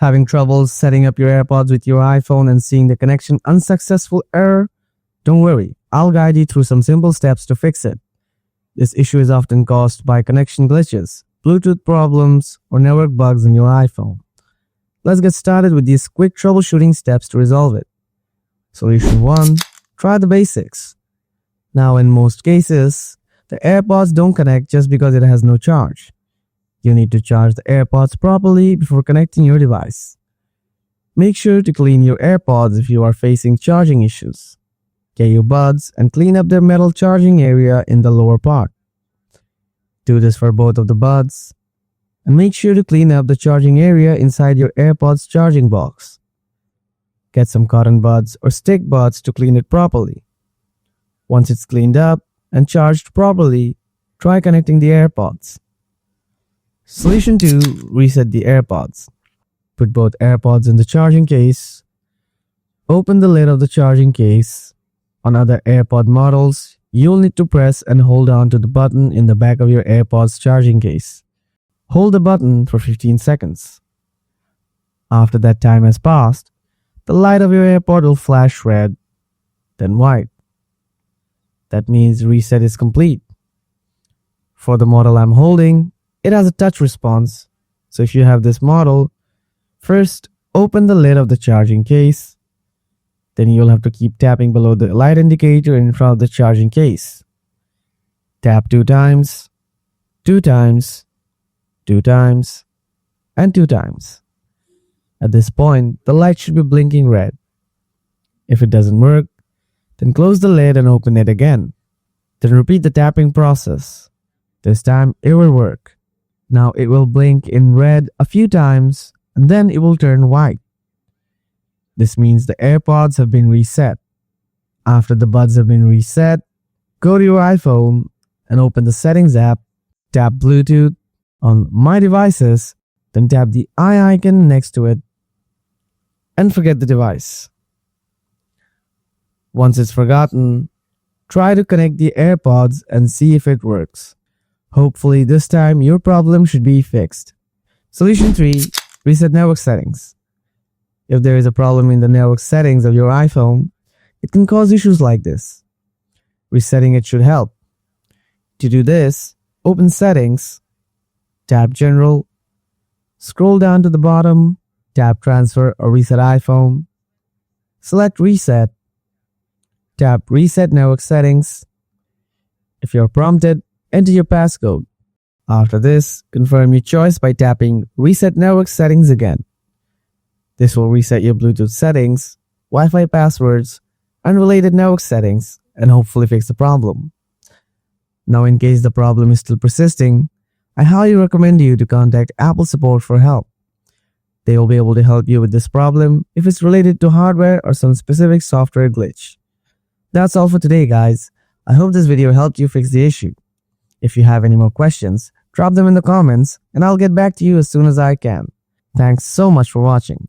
Having trouble setting up your AirPods with your iPhone and seeing the connection unsuccessful error? Don't worry, I'll guide you through some simple steps to fix it. This issue is often caused by connection glitches, Bluetooth problems, or network bugs in your iPhone. Let's get started with these quick troubleshooting steps to resolve it. Solution 1. Try the basics. Now, in most cases, the AirPods don't connect just because it has no charge. You need to charge the AirPods properly before connecting your device. Make sure to clean your AirPods if you are facing charging issues. Get your buds and clean up their metal charging area in the lower part. Do this for both of the buds. And make sure to clean up the charging area inside your AirPods charging box. Get some cotton buds or stick buds to clean it properly. Once it's cleaned up and charged properly, try connecting the AirPods. Solution 2. Reset the AirPods. Put both AirPods in the charging case. Open the lid of the charging case. On other AirPod models, you'll need to press and hold on to the button in the back of your AirPods charging case. Hold the button for 15 seconds. After that time has passed, the light of your AirPod will flash red, then white. That means reset is complete. For the model I'm holding, it has a touch response, so if you have this model, first open the lid of the charging case, then you'll have to keep tapping below the light indicator in front of the charging case. Tap 2 times, 2 times, 2 times, and 2 times. At this point, the light should be blinking red. If it doesn't work, then close the lid and open it again. Then repeat the tapping process. This time, it will work. Now it will blink in red a few times and then it will turn white. This means the AirPods have been reset. After the buds have been reset, go to your iPhone and open the Settings app, tap Bluetooth on My Devices, then tap the eye icon next to it and forget the device. Once it's forgotten, try to connect the AirPods and see if it works. Hopefully this time your problem should be fixed. Solution 3. Reset network settings. If there is a problem in the network settings of your iPhone, it can cause issues like this. Resetting it should help. To do this, open Settings, tap General, scroll down to the bottom, tap Transfer or Reset iPhone, select Reset, tap Reset Network Settings. If you're prompted, enter your passcode. After this, confirm your choice by tapping Reset Network Settings again. This will reset your Bluetooth settings, Wi-Fi passwords, and related network settings, and hopefully fix the problem. Now, in case the problem is still persisting, I highly recommend you to contact Apple support for help. They will be able to help you with this problem if it's related to hardware or some specific software glitch. That's all for today, guys. I hope this video helped you fix the issue. If you have any more questions, drop them in the comments and I'll get back to you as soon as I can. Thanks so much for watching.